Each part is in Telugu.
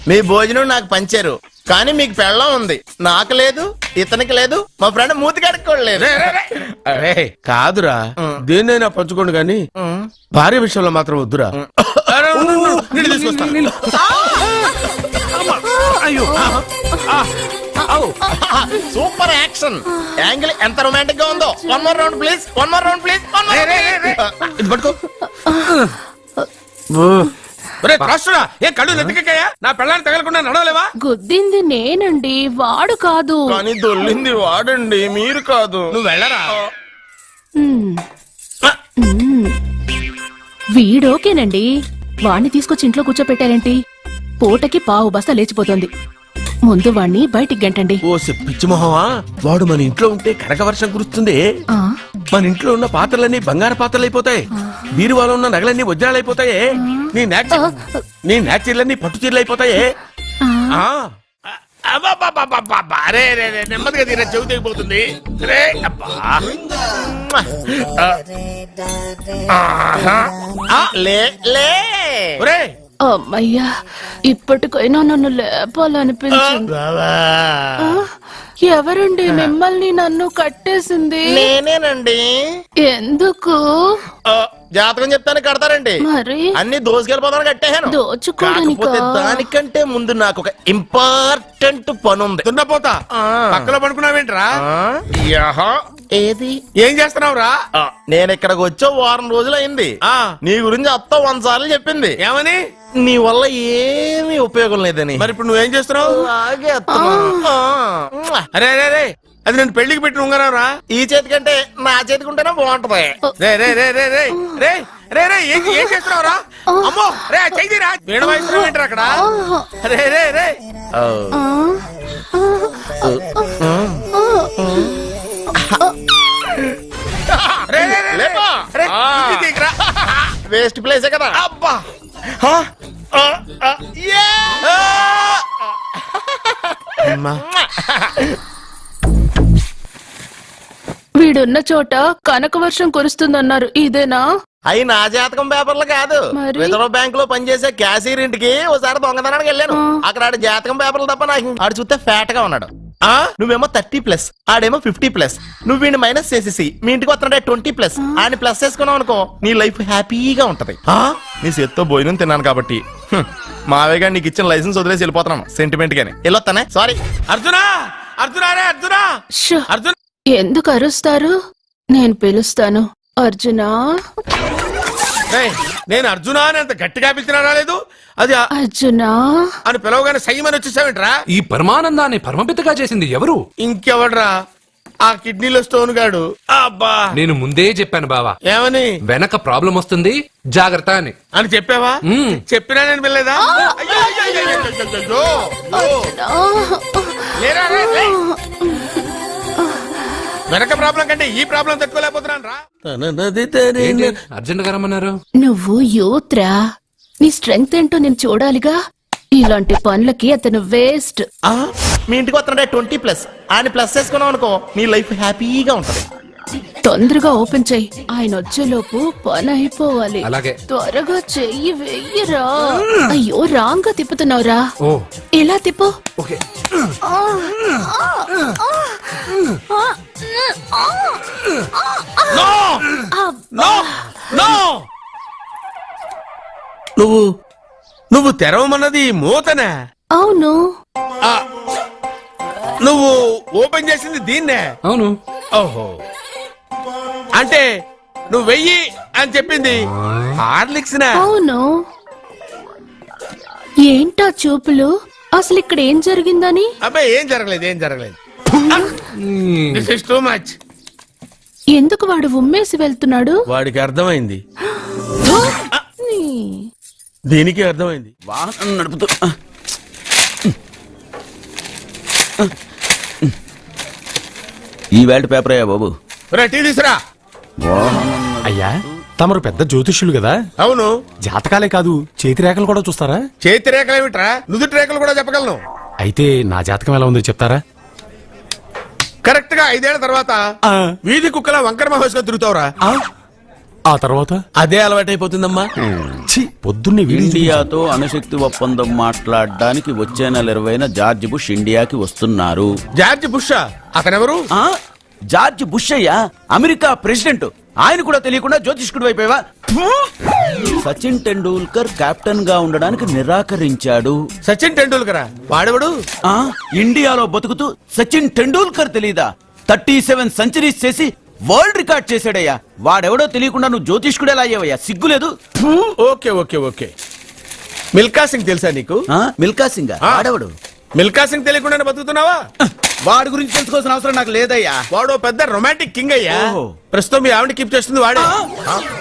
మీ భోజనం నాకు పంచారు, కానీ మీకు పెళ్ళం ఉంది, నాకు లేదు, ఇతనికి లేదు, మా ఫ్రెండ్ మూతి కడుక్కోలేదు. అరే కాదురా, దేన్నైనా పంచుకోండి గాని భార్య విషయంలో మాత్రం వద్దురా. సూపర్ యాక్షన్ యాంగిల్ ఎంత రొమాంటిక్ గా ఉందో. One more round please, one more round please. ఇది పట్టుకో. ఏ కళ్ళు నెత్తికెక్కాయా? నా పెళ్ళాన్ని తగలకుండా నడవలేవా? గుద్దింది నేనండి, వాడు కాదు. కానీ దొల్లింది వాడండి, మీరు కాదు. నువ్వు వెళ్ళరా. వీడోకేనండి, వాణ్ణి తీసుకొచ్చి ఇంట్లో కూర్చోపెట్టారేంటి? పూటకి పావు బస్తా లేచిపోతుంది. ముందు వాణ్ణి బయటికి గంటండి. ఓ పిచ్చి మొహమా, వాడు మన ఇంట్లో ఉంటే కనక వర్షం కురుస్తుంది. మన ఇంట్లో ఉన్న పాత్రలన్నీ బంగారు పాత్రలు అయిపోతాయి, బీరువాలో ఉన్న నగలన్నీ వజ్రాలు అయిపోతాయి, నీ నాచీర్లన్నీ పట్టు చీరలు అయిపోతాయి. నెమ్మదిగా తీరా, చెవి తెగిపోతుంది. అమ్మయ్యా, ఇప్పటికైనా నన్ను లేపాలనిపించింది. ఎవరండి మిమ్మల్ని నన్ను కట్టేసింది? నేనేనండి. ఎందుకు? జాతకం చెప్తాను కడతారండి. మరి అన్ని దోసుకెళ్ళిపోతాను కట్టేహాను. కాకపోతే దానికంటే ముందు నాకు ఒక ఇంపార్టెంట్ పని ఉంది. దున్నపోతా పక్కలో పడుకున్నావేంట్రా? ఏది ఏం చేస్తున్నావురా? నేను ఇక్కడికి వచ్చో వారం రోజులు అయింది. నీ గురించి అత్త 100 సార్లు చెప్పింది. ఏమని? నీ వల్ల ఏమీ ఉపయోగం లేదని. మరి ఇప్పుడు నువ్వేం చేస్తున్నావు? అరే అరే రే, అది నేను పెళ్లికి పెట్టిన ఉంగరం రా. ఈ చేతి కంటే నా చేతికి ఉంటేనే బాగుంటది. ఏం చేస్తున్నావు రా? అమ్మో రే, చెయ్యిరా. వేడి వయసు ఏంటారు అక్కడ? రే రే రే వేస్ట్ ప్లేసే కదా. అబ్బా వీడున్న చోట కనక వర్షం కురుస్తుందన్నారు, ఇదేనా? అయి నా జాతకం పేపర్లు కాదు. రిజర్వ్ బ్యాంక్ లో పనిచేసే క్యాషియర్ ఇంటికి ఒకసారి దొంగతనానికి వెళ్ళాను. అక్కడ ఆడి జాతకం పేపర్లు తప్ప నాకు ఆడు చూస్తే ఫ్యాట్ గా ఉన్నాడు. నువ్వేమో 30+, ఆడేమో 50+. నువ్వు వీడిని మైనస్ చేసేసి మీ ఇంటికి వస్తున్నాడే 20+, ఆయన ప్లస్ చేసుకున్నావు అనుకో, నీ లైఫ్ హ్యాపీగా ఉంటది. నీ చేత్తో భోజనం తిన్నాను కాబట్టి మావేగా నీకు ఇచ్చిన లైసెన్స్ వదిలేసి వెళ్ళిపోతున్నాను సెంటిమెంట్ గాని. వెళ్ళొస్తానే. సారీ. అర్జునా, అర్జునా రే, అర్జునా, అర్జున్. ఎందుకు అరుస్తారు? నేను పిలుస్తాను. అర్జునా. నేను అర్జునా అని అంత గట్టిగా పిలిచినా రాలేదు. అది అర్జునా అని పిలవగానే సైమని వచ్చేసావేంట్రా? ఈ పరమానందాన్ని పరమపితగా చేసింది ఎవరు? ఇంకెవడ్రా? ఆ కిడ్నీలో స్టోన్ గాడు. అబ్బా, నేను ముందే చెప్పాను బావా. ఏమని? వెనక ప్రాబ్లం వస్తుంది, జాగ్రత్త అని. అని చెప్పావా? చెప్పినా నేను వెళ్ళలేదా? వెనక ప్రాబ్లం కంటే ఈ ప్రాబ్లం తట్టుకోలేకపోతున్నాను రా. అర్జెంట్ గా రమ్మన్నారు. నువ్వు యూత్రా, నీ స్ట్రెంగ్త్ ఏంటో నేను చూడాలిగా. ఇలాంటి పనులకి అతను వేస్ట్. మీ ఇంటికి వస్తున్నాడే 20+, ఆయన ప్లస్ చేసుకున్నావు అనుకో, నీ లైఫ్ హ్యాపీగా ఉంటది. తొందరగా ఓపెన్ చెయ్యి, ఆయన వచ్చేలోపు పని అయిపోవాలి. అలాగే. త్వరగా చెయ్యి వెయ్యరా. అయ్యో, రాంగ్ గా తిప్పుతున్నావురా. ఓ, ఎలా తిప్పు. ఓకే. నువ్వు తెరవమన్నది మూతనే? అవును. నువ్వు ఓపెన్ చేసింది దీన్నే? అవును. ఓహో, అంటే నువ్వు వెయ్యి అని చెప్పింది హార్లిక్స్? అవును. ఏంటా చూపులు? అసలు ఇక్కడ ఏం జరిగిందని? అబ్బాయి ఏం జరగలేదు, ఏం జరగలేదు. This is too much. ఎందుకు వాడు ఉమ్మేసి వెళ్తున్నాడు? వాడికి అర్థమైంది, దీనికి అర్థమైంది. వాహనం నడుపుతూ ఈ వేల్ట్ పేపర్ అయ్యా బాబు. టీ తీసురా. అయ్యా, తమరు పెద్ద జ్యోతిష్యులు కదా? అవును. జాతకాలే కాదు, చేతి రేఖలు కూడా చూస్తారా? చేతి రేఖలు ఏమిట్రా? నుదుటి రేఖలు కూడా చెప్పగలను. అయితే నా జాతకం ఎలా ఉందో చెప్తారా? కరెక్ట్ గా 5 ఏళ్ల తర్వాత వీధి కుక్కల వంకర మహోత్సవం తిరుగుతావురా. ఆ తర్వాత అదే అలవాటైపోతుందమ్మా. ఛీ, పొద్దున్నే వీడియో చూపించావు. ఇండియాతో అణుశక్తి ఒప్పందం మాట్లాడడానికి వచ్చే నెల 20న జార్జ్ బుష్ ఇండియాకి వస్తున్నారు. జార్జ్ బుషా? అతనెవరు? ఆ జార్జ్ బుష్ అయ్యా, అమెరికా ప్రెసిడెంట్. ఆయన కూడా తెలియకుండా జ్యోతిష్కుడు వైపోయావా? సచిన్ టెండూల్కర్ కెప్టెన్ గా ఉండడానికి నిరాకరించాడు. సచిన్ టెండూల్కరా? వాడెవడు? ఆ ఇండియాలో బతుకుతూ సచిన్ టెండూల్కర్ తెలీదా? 37 సెంచరీస్ చేసి వరల్డ్ రికార్డ్ చేశాడయ్యా. వాడెవడో తెలియకుండా నువ్వు జ్యోతిష్కుడు ఎలా అయ్యావయ్యా? సిగ్గులేదు. Okay okay okay. Milkha Singh తెలుసా నీకు? మిల్కా సింగ్ ఆ. వాడెవడు? మిల్కా సింగ్ తెలియకుండా బతుకుతున్నావా? వాడి గురించి తెలుసుకోవాల్సిన అవసరం నాకు లేదయ్యా. వాడు పెద్ద రొమాంటిక్ కింగ్ అయ్యా. ఓహో. ప్రస్తుతం మీ ఆవిడ కీప్ చేస్తుంది వాడే.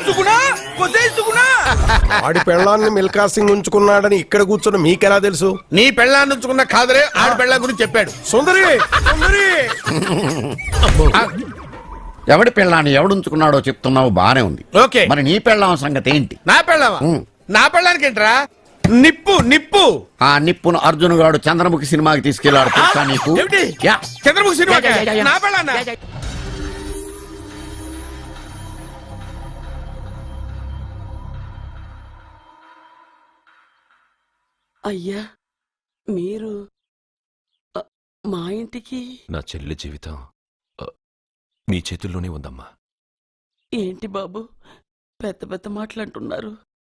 సుగుణా, ఒసేయ్ సుగుణా. ఆడి పెళ్ళాన్ని మిల్కా సింగ్ ఉంచుకున్నాడని ఇక్కడ కూర్చొని మీకెలా తెలుసు? నీ పెళ్ళాన్ని ఉంచుకున్న కాదరే ఆడి పెళ్ళ గురించి చెప్పాడు. సుందరి సుందరి ఎవడి పెళ్ళాన్ని ఎవడుంచుకున్నాడో చెప్తున్నావు బానే ఉంది. ఓకే. మరి నీ పెళ్ళాం సంగతి ఏంటి? నా పెళ్ళావా? నా పెళ్ళానికి ఏంట్రా? నిప్పు నిప్పు. ఆ నిప్పును అర్జున్ గాడు చంద్రముఖి సినిమాకి తీసుకెళ్లాడు తెలుసా నీకు? ఏమిటి? యా. Chandramukhi cinema yeah. నా పెళ్ళాన్నా? అయ్యా మీరు మా ఇంటికి నా చెల్లి జీవితం మీ చేతుల్లోనే ఉందమ్మా. ఏంటి బాబు పెద్ద పెద్ద మాటలంటున్నారు?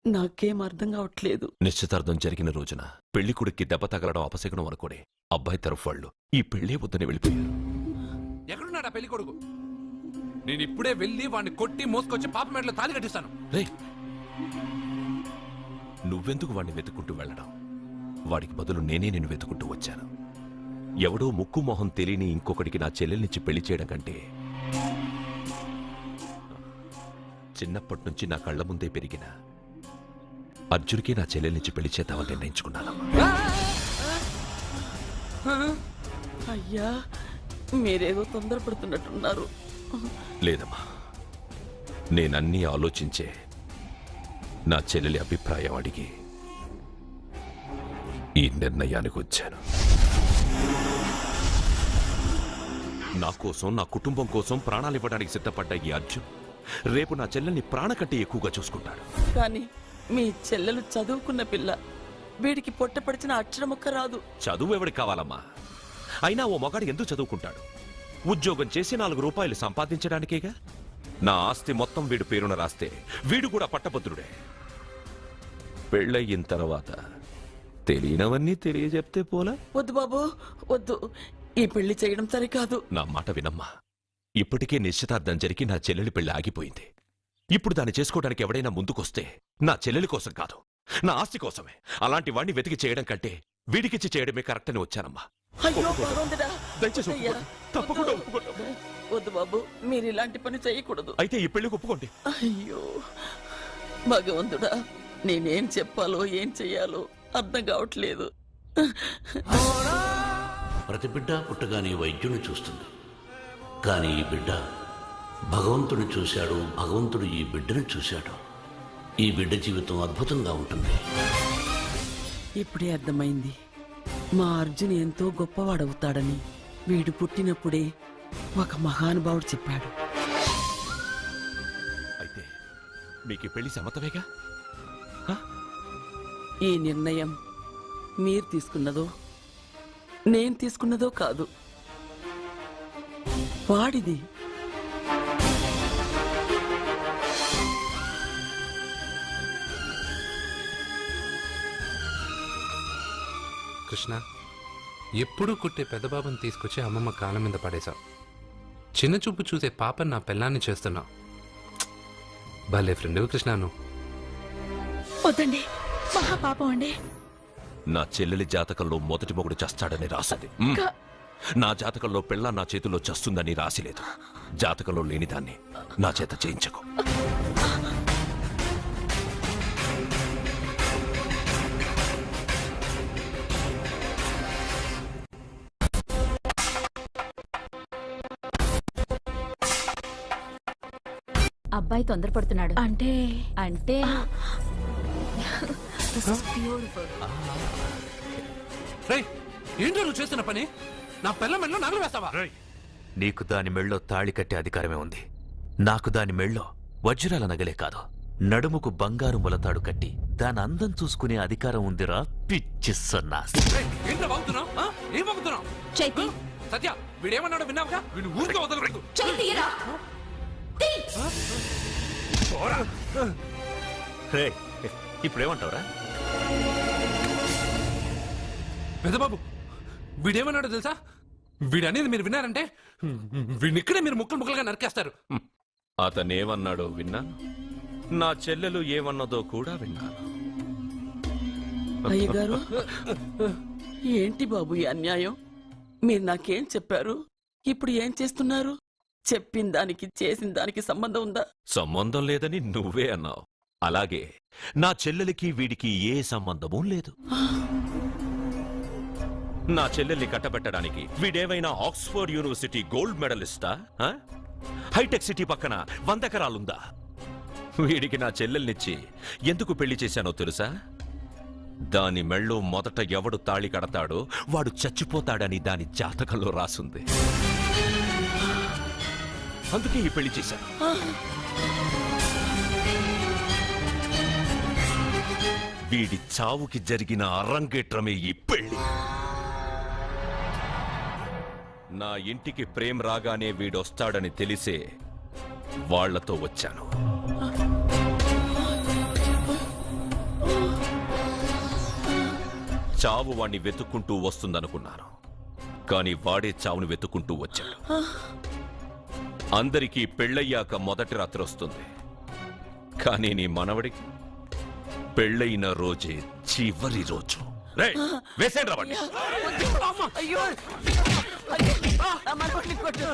నాకేం అర్థం కావట్లేదు. నిశ్చితార్థం జరిగిన రోజున పెళ్లి కొడుక్కి దెబ్బ తగలడం అపశకునం అనుకోడే అబ్బాయి తరఫు వాళ్ళు ఈ పెళ్లే వద్దని వెళ్ళిపోయారు. ఎక్కడున్నాడా పెళ్లి కొడుకు? నేను ఇప్పుడే వెళ్ళి వాడిని కొట్టి మోసుకొచ్చి పాప మెడలో తాళి కట్టిస్తాను. రే, నువ్వెందుకు వాడిని వెతుక్కుంటూ వెళ్ళడం? వాడికి బదులు నేనే నిన్ను వెతుకుంటూ వచ్చాను. ఎవడో ముక్కు మొహం తెలియని ఇంకొకటికి నా చెల్లెల్నిచ్చి పెళ్లి చేయడం కంటే చిన్నప్పటి నుంచి నా కళ్ళ ముందే పెరిగిన అర్జున్కి నా చెల్లెల్నిచ్చి పెళ్లి చేద్దామని నిర్ణయించుకున్నానమ్మా. అయ్యా మీరేదో తొందరపడుతున్నట్టున్నారు. లేదమ్మా, నేనన్నీ ఆలోచించే నా చెల్లెలి అభిప్రాయం అడిగి ఈ నిర్ణయానికి వచ్చాను. నా కోసం, నా కుటుంబం కోసం ప్రాణాలు ఇవ్వడానికి సిద్ధపడ్డ ఈ అర్జున్ రేపు నా చెల్లెల్ని ప్రాణ కంటే ఎక్కువగా చూసుకుంటాడు. కానీ మీ చెల్లెలు చదువుకున్న పిల్ల, వీడికి పొట్టపడిచిన అక్షరముక్క రాదు. చదువు ఎవడికి కావాలమ్మా? అయినా ఓ మగాడు ఎందుకు చదువుకుంటాడు? ఉద్యోగం చేసి 4 రూపాయలు సంపాదించడానికేగా. నా ఆస్తి మొత్తం వీడు పేరున రాస్తే వీడు కూడా పట్టభద్రుడే. పెళ్ళయిన తర్వాత తెలియనవన్నీ తెలియజెప్తే పోలా? వద్దు బాబు వద్దు, ఈ పెళ్లి చేయడం సరికాదు. నా మాట వినమ్మా. ఇప్పటికే నిశ్చితార్థం జరిగి నా చెల్లెలి పెళ్లి ఆగిపోయింది. ఇప్పుడు దాన్ని చేసుకోవడానికి ఎవడైనా ముందుకొస్తే నా చెల్లెలి కోసం కాదు, నా ఆస్తి కోసమే. అలాంటి వాణ్ణి వెతికి చేయడం కంటే వీడికిచ్చి చేయడమే కరెక్ట్ అని వచ్చానమ్మా. అయ్యో భగవంతుడా, దయచేసి అయ్యా, ఒప్పుకోండి. తప్పకుండా వద్దు. ఒప్పుకోండి. వద్దు బాబు, మీరు ఇలాంటి పని చేయకూడదు. అయితే ఈ పెళ్లికి ఒప్పుకోండి. అయ్యో భగవంతుడా, నేనేం చెప్పాలో ఏం చెయ్యాలో అర్థం కావట్లేదు. ప్రతి బిడ్డ పుట్టగానే వైద్యుని చూస్తుంది, కానీ ఈ బిడ్డ భగవంతుని చూశాడు, భగవంతుడు ఈ బిడ్డను చూశాడు. ఈ బిడ్డ జీవితం అద్భుతంగా ఉంటుంది. ఇప్పుడే అర్థమైంది, మా అర్జున్ ఎంతో గొప్పవాడవుతాడని. వీడు పుట్టినప్పుడే ఒక మహానుభావుడు చెప్పాడు. అయితే మీకు ఈ పెళ్లి సమ్మతమేగా? ఈ నిర్ణయం మీరు తీసుకున్నదో నేను తీసుకున్నదో కాదు, వాడిది. కృష్ణ, ఎప్పుడూ కుట్టే పెద్దబాబుని తీసుకొచ్చి అమ్మమ్మ కాళ్ళ మీద పడేశావు. చిన్న చూపు చూసే పాపని నా పెళ్ళాన్ని చేస్తున్నావు. భలే ఫ్రెండ్ కృష్ణ నువ్వు. వద్దండి, మహాపాపం అండి. నా చెల్లెలి జాతకంలో మొదటి మొగుడు చస్తాడని రాసింది. నా జాతకంలో పెళ్ళ నా చేతిలో చస్తుందని రాసిలేదు. జాతకంలో లేనిదాన్ని నా చేత చేయించకు. అబ్బాయి తొందరపడుతున్నాడు. అంటే అంటే రేయ్, ఏంటో నువ్వు చేస్తున్న పని? నా పెళ్ళ మెళ్ళో నగలు వేస్తావా? నీకు దాని మెళ్ళో తాళి కట్టే అధికారమే ఉంది, నాకు దాని మెళ్ళో వజ్రాల నగలే కాదు, నడుముకు బంగారు మొలతాడు కట్టి దాని అందం చూసుకునే అధికారం ఉందిరా పిచ్చి సన్నాసి. ఏంట్రా బాగుతున్నావు? ఏం బాగుతున్నావు? చైతి సత్య వీడేమన్నాడో విన్నావుగా? వీడు ఊరికే వదలలేదు. రే, ఇప్పుడేమంటావురా? పెద్దబాబు వీడేమన్నాడో తెలుసా? వీడనేది మీరు విన్నారంటే వీడిని ఇక్కడే మీరు ముక్కలు ముక్కలుగా నరికేస్తారు. అతనేమన్నాడో విన్నాను, నా చెల్లెలు ఏమన్నదో కూడా విన్నాను. అయ్యగారు ఏంటి బాబు ఈ అన్యాయం? మీరు నాకేం చెప్పారు? ఇప్పుడు ఏం చేస్తున్నారు? చెప్పిన దానికి చేసిన దానికి సంబంధం ఉందా? సంబంధం లేదని నువ్వే అన్నావు. అలాగే నా చెల్లెలికి వీడికి ఏ సంబంధమూ లేదు. నా చెల్లెల్ని కట్టబెట్టడానికి వీడేమైనా ఆక్స్ఫర్డ్ యూనివర్సిటీ గోల్డ్ మెడలిస్టా? హైటెక్ సిటీ పక్కన 100 ఎకరాలుందా? వీడికి నా చెల్లెల్నిచ్చి ఎందుకు పెళ్లి చేశానో తెలుసా? దాని మెళ్ళో మొదట ఎవడు తాళి కడతాడో వాడు చచ్చిపోతాడని దాని జాతకంలో రాసుంది. అందుకే ఈ పెళ్లి చేశాను. వీడి చావుకి జరిగిన అరంగేట్రమే ఈ పెళ్లి. నా ఇంటికి ప్రేమ్ రాగానే వీడొస్తాడని తెలిసే వాళ్లతో వచ్చాను. చావు వాణ్ణి వెతుక్కుంటూ వస్తుందనుకున్నాను, కాని వాడే చావును వెతుక్కుంటూ వచ్చాడు. అందరికీ పెళ్ళయ్యాక మొదటి రాత్రి వస్తుంది, కానీ నీ మనవడికి పెళ్ళైన రోజే చివరి రోజు. వేసేయండి రావండి. అయ్యో నా మనవడిని కొట్టు.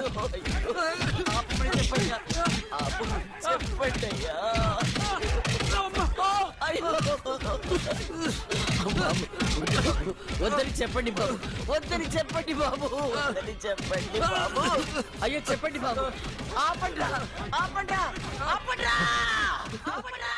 చెప్పండి అయ్యా. వద్దని చెప్పండి బాబు, వద్దని చెప్పండి బాబు, వద్దని చెప్పండి బాబు. అయ్యో చెప్పండి బాబు. ఆపండ్రా, ఆపండ్రా, ఆపండ్రా, ఆపండ్రా.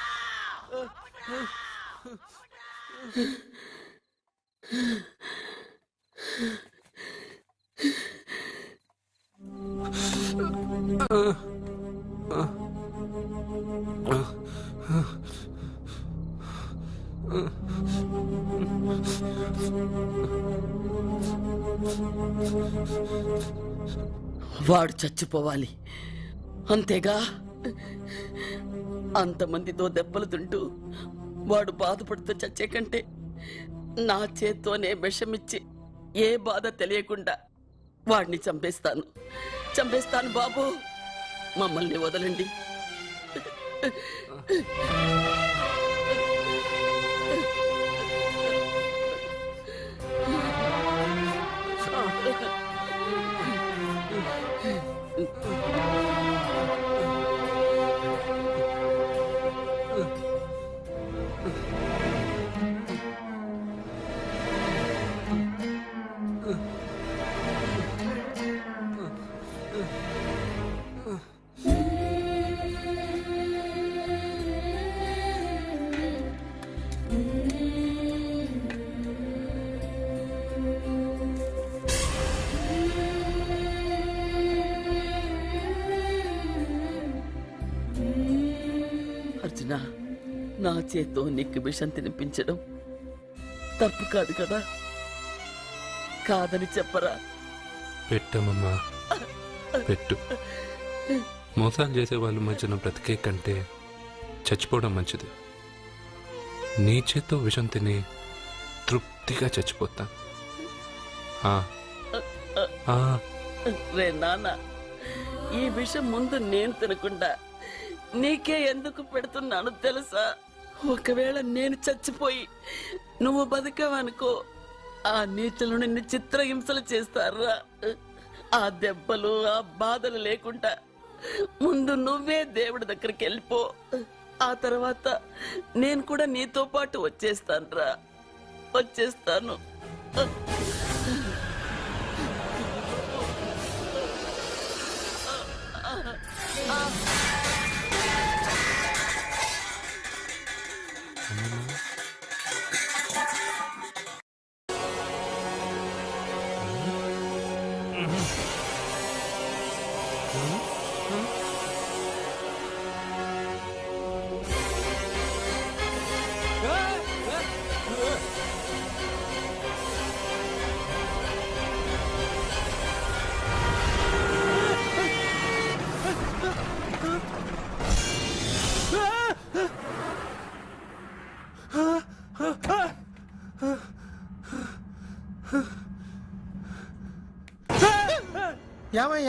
వాడు చచ్చిపోవాలి అంతేగా. అంతమందితో దెబ్బలు తింటూ వాడు బాధపడుతూ చచ్చే కంటే నా చేత్తోనే విషమిచ్చి ఏ బాధ తెలియకుండా వాడిని చంపేస్తాను, చంపేస్తాను బాబు. మమ్మల్ని వదలండి. అర్జున, నా చేత్తో నీకు విషం తినిపించడం తప్పు కాదు కదా? కాదని చెప్పరా? పెట్టమమ్మా, పెట్టు. మోసాలు చేసే వాళ్ళ మధ్యన బ్రతికే కంటే చచ్చిపోవడం మంచిది. నీ చేత్తో విషం తిని తృప్తిగా చచ్చిపోతా. రే నాన్న, ఈ విషయం ముందు నేను తినకుండా నీకే ఎందుకు పెడుతున్నాను తెలుసా? ఒకవేళ నేను చచ్చిపోయి నువ్వు బతికావనుకో, ఆ నీచులు నిన్ను చిత్రహింసలు చేస్తారా? ఆ దెబ్బలు ఆ బాధలు లేకుండా ముందు నువ్వే దేవుడి దగ్గరికి వెళ్ళిపో. ఆ తర్వాత నేను కూడా నీతో పాటు వచ్చేస్తానురా, వచ్చేస్తాను.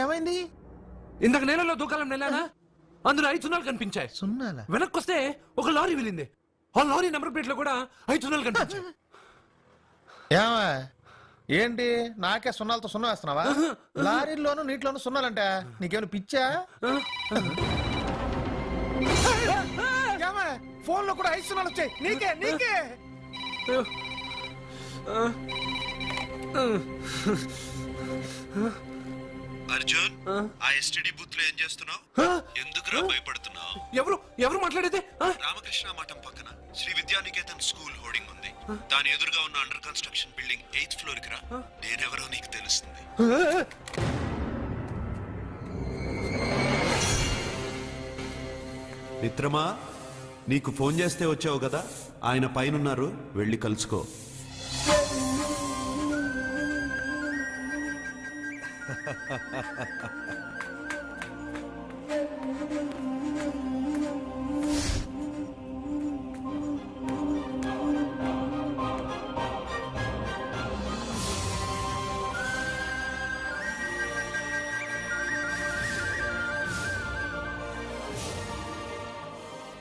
ఏమైంది? ఇందాక నేలలో దూకాలం నెలానా అందులో 5 సున్నాలు కనిపించాయి. సున్నాలా? వెనక్కొస్తే ఒక లారీ వెళ్ళింది. ఆ లారీ నెంబర్ ప్లేట్ లో కూడా 5 సున్నాలు కనిపించాయి. ఏమా ఏంటి నాకే సున్నాలతో సున్నా వేస్తున్నావా? లారీల్లోనూ నీటిలోనూ సున్నాలంటే నీకేమైనా పిచ్చా? ఫోన్ లో కూడా 5 సున్నాలు వచ్చాయి. నీకే అర్జున్ ఆ ఎస్టీడీ బూత్ లో ఏం చేస్తున్నావు? ఎందుకురా భయపడుతున్నావు? ఎవరు మాట్లాడేది? రామకృష్ణ మఠం పక్కన శ్రీ విద్యానికేతన్ స్కూల్ హోర్డింగ్ ఉంది. దాని ఎదురుగా ఉన్న under construction building 8th floor కి రా. నేనెవరో నీకు తెలుస్తుంది. మిత్రమా, నీకు ఫోన్ చేస్తే వచ్చావు కదా, ఆయన పైనున్నారు, వెళ్ళి కలుసుకో.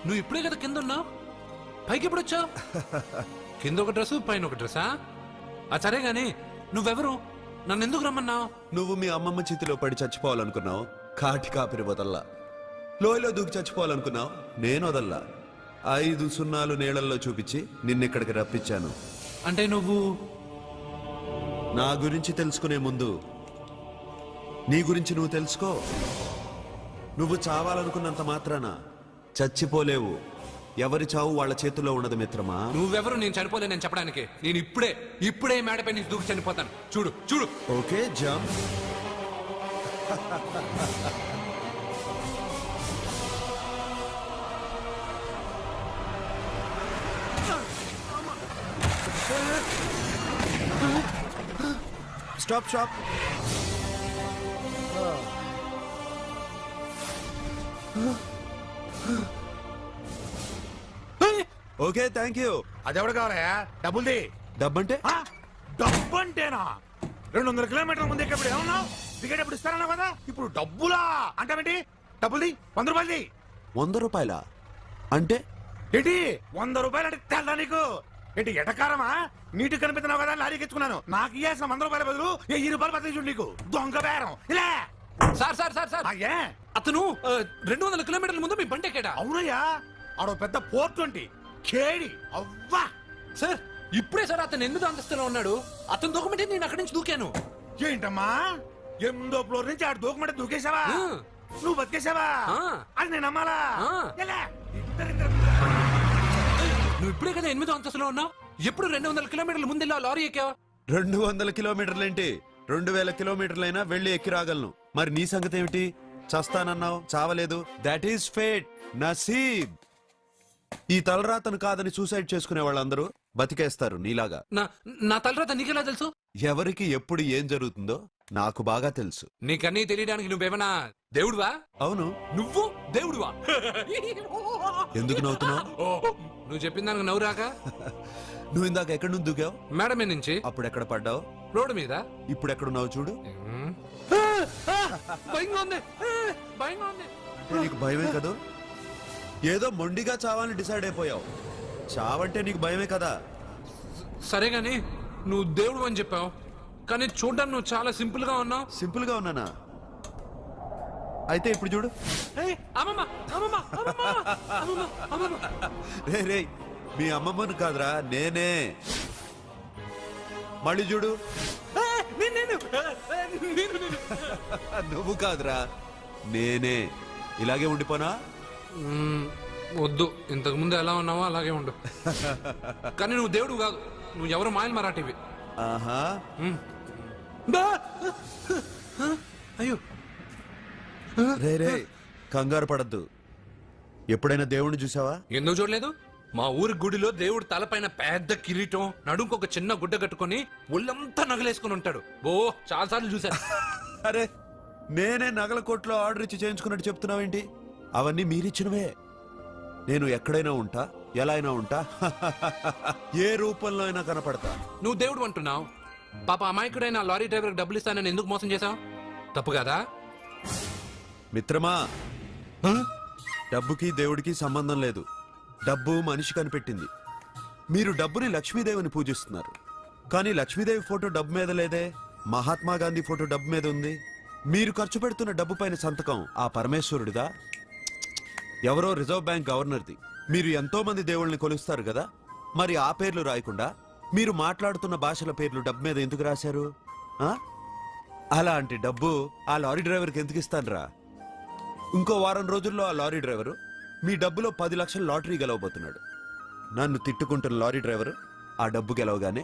నువ్వు ఇప్పుడే కదా కింద ఉన్నావు, పైకి ఎప్పుడు వచ్చావు? కింద ఒక డ్రెస్ పైన ఒక డ్రెస్సా? సరే గాని నువ్వెవరు? నన్ను ఎందుకు రమ్మన్నావు? నువ్వు మీ అమ్మమ్మ చేతిలో పడి చచ్చిపోవాలనుకున్నావు, కాటి కాపిరి వదల్లా. లోయలో దూకి చచ్చిపోవాలనుకున్నావు, నేను వదల్లా. 5 సున్నాలు నీళ్ళల్లో చూపించి నిన్నిక్కడికి రప్పించాను. అంటే నువ్వు నా గురించి తెలుసుకునే ముందు నీ గురించి నువ్వు తెలుసుకో. నువ్వు చావాలనుకున్నంత మాత్రాన చచ్చిపోలేవు. ఎవరి చావు వాళ్ళ చేతుల్లో ఉండదు మిత్రమా. నువ్వెవరు నేను చనిపోలేనని చెప్పడానికి? నేను ఇప్పుడే మేడపై నుంచి దూకి చనిపోతాను. చూడు. Okay, jump. Stop. Okay, thank you. అదెవడు కావాలయా? డబ్బుల్ది. డబ్బంటే డబ్బు అంటేనా? 200 కిలోమీటర్ల ముందు ఎక్కడ ఏమన్నావు? టికెట్ ఎప్పుడు ఇస్తారన్నావు కదా, ఇప్పుడు డబ్బులా అంటావేంటి? డబ్బుల్ది 100 రూపాయలది. 100 రూపాయలా? అంటే ఏంటి 100 రూపాయలు అంటే తెల్లా నీకు? ఏంటి ఎటకారమా? నీటి కనిపిస్తున్నావు కదా, లారీకి ఎత్తుకున్నాను. నాకు ఇయ్యాల్సిన 100 రూపాయల బదులు 1000 రూపాయలు బదిలీ చూడు నీకు. దొంగ బేరం. ఇలా సార్ అతను 200 కిలోమీటర్ల ముందు మీ బండి ఎక్కాడా? అవునయ్యా, ఆడో పెద్ద పోర్ట్ వంటి కేడి అవ్వా. సార్ ఇప్పుడే సార్ అతను 8వ అంతస్తులో ఉన్నాడు. అతను దూకమంటే నేను అక్కడి నుంచి దూకాను. ఏంటమ్మా 8వ ఫ్లోర్ నుంచి ఆడు దూకమంటే దూకేశావా? నువ్వు బతికేశావా? అది నేను నమ్మాలా? ఎలా? నువ్వు ఇప్పుడే కదా 8వ అంతస్తులో ఉన్నావు. ఎప్పుడు 200 కిలోమీటర్ల ముందు లారీ ఎక్కావా? 200 కిలోమీటర్లేంటి, 2000 కిలోమీటర్లైనా వెళ్ళి ఎక్కి రాగలను. మరి నీ సంగతి ఏమిటి? చస్తానన్నావు, చావలేదు. That is fate, నసీబ్. ఈ తలరాతను కాదని సూసైడ్ చేసుకునే వాళ్ళందరూ బతికేస్తారు నీలాగా. నా తలరాత నీకెలా తెలుసు? ఎవరికి ఎప్పుడు ఏం జరుగుతుందో నాకు బాగా తెలుసు. నీకన్నీ తెలియడానికి నువ్వేమన్నా దేవుడువా? అవును. నువ్వు దేవుడువా? ఎందుకు నవ్వుతున్నావు? నువ్వు చెప్పిన దానికి నవ్వు రాక? నువ్వు ఇందాక ఎక్కడి నుంచి దూకావు? మేడమే నుంచి. అప్పుడు ఎక్కడ పడ్డావు? రోడ్డు మీద. ఇప్పుడు ఎక్కడున్నావు చూడు. భయంగా ఉంది. నీకు భయమే కదా? ఏదో మొండిగా చావాలని డిసైడ్ అయిపోయావు. చావంటే నీకు భయమే కదా? సరే గాని నువ్వు దేవుడు అని చెప్పావు, కానీ చూడ్డానికి నువ్వు చాలా సింపుల్ గా ఉన్నావు. సింపుల్ గా ఉన్నానా? అయితే ఇప్పుడు చూడు. రే మీ అమ్మమ్మను కాదురా, నేనే. మళ్ళీ చూడు. నువ్వు కాదురా, నేనే. ఇలాగే ఉండిపోనా? వద్దు, ఇంతకు ముందు ఎలా ఉన్నావో అలాగే ఉండు. కానీ నువ్వు దేవుడు కాదు, నువ్వు ఎవరు మాయలు మరాఠీవి. ఆహా. అయ్యో రే కంగారు పడద్దు. ఎప్పుడైనా దేవుణ్ణి చూసావా? ఎందుకు చూడలేదు? మా ఊరి గుడిలో దేవుడు తలపైన పెద్ద కిరీటం, నడుంకు ఒక చిన్న గుడ్డ కట్టుకొని ఒళ్ళంతా నగలేసుకుని ఉంటాడు. ఓ చాలా సార్లు చూసా. అరే నేనే నగల కొట్లో ఆర్డర్ ఇచ్చి చేయించుకున్నట్టు చెప్తున్నావేంటి? అవన్నీ మీరిచ్చినవే. నేను ఎక్కడైనా ఉంటా, ఎలా అయినా ఉంటా, ఏ రూపంలో అయినా కనపడతా. నువ్వు దేవుడు అంటున్నావు. పాప అమాయకుడైన లారీ డ్రైవర్ డబ్బులు ఇస్తానని ఎందుకు మోసం చేశావు? తప్పు కదా? మిత్రమా, డబ్బుకి దేవుడికి సంబంధం లేదు. డబ్బు మనిషి కనిపెట్టింది. మీరు డబ్బుని లక్ష్మీదేవిని పూజిస్తున్నారు, కానీ లక్ష్మీదేవి ఫోటో డబ్బు మీద లేదే. మహాత్మా గాంధీ ఫోటో డబ్బు మీద ఉంది. మీరు ఖర్చు పెడుతున్న డబ్బు పైన సంతకం ఆ పరమేశ్వరుడిదా, ఎవరో రిజర్వ్ బ్యాంక్ గవర్నర్ది? మీరు ఎంతో మంది దేవుళ్ళని కొలుస్తారు కదా, మరి ఆ పేర్లు రాయకుండా మీరు మాట్లాడుతున్న భాషల పేర్లు డబ్బు మీద ఎందుకు రాశారు? ఆ? అలాంటి డబ్బు ఆ లారీ డ్రైవర్కి ఎందుకు ఇస్తానురా? ఇంకో వారం రోజుల్లో ఆ లారీ డ్రైవరు మీ డబ్బులో 10 లక్షల లాటరీ గెలవబోతున్నాడు. నన్ను తిట్టుకుంటున్న లారీ డ్రైవరు ఆ డబ్బు గెలవగానే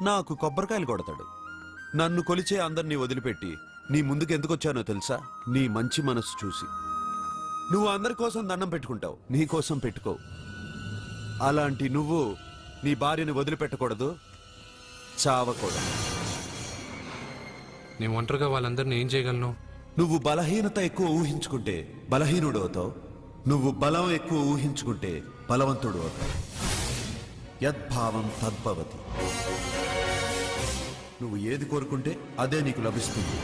నాకు కొబ్బరికాయలు కొడతాడు. నన్ను కొలిచే అందరినీ వదిలిపెట్టి నీ ముందుకు ఎందుకు వచ్చానో తెలుసా? నీ మంచి మనసు చూసి. నువ్వు అందరి కోసం దండం పెట్టుకుంటావు, నీ కోసం పెట్టుకోవు. అలాంటి నువ్వు నీ భార్యని వదిలిపెట్టకూడదు, చావకూడదు. నేను ఒంటరిగా వాళ్ళందరినీ ఏం చేయగలను? నువ్వు బలహీనత ఎక్కువ ఊహించుకుంటే బలహీనుడు అవుతావు. నువ్వు బలం ఎక్కువ ఊహించుకుంటే బలవంతుడు అవుతావు. యద్భావం తద్భవతి. నువ్వు ఏది కోరుకుంటే అదే నీకు లభిస్తుంది.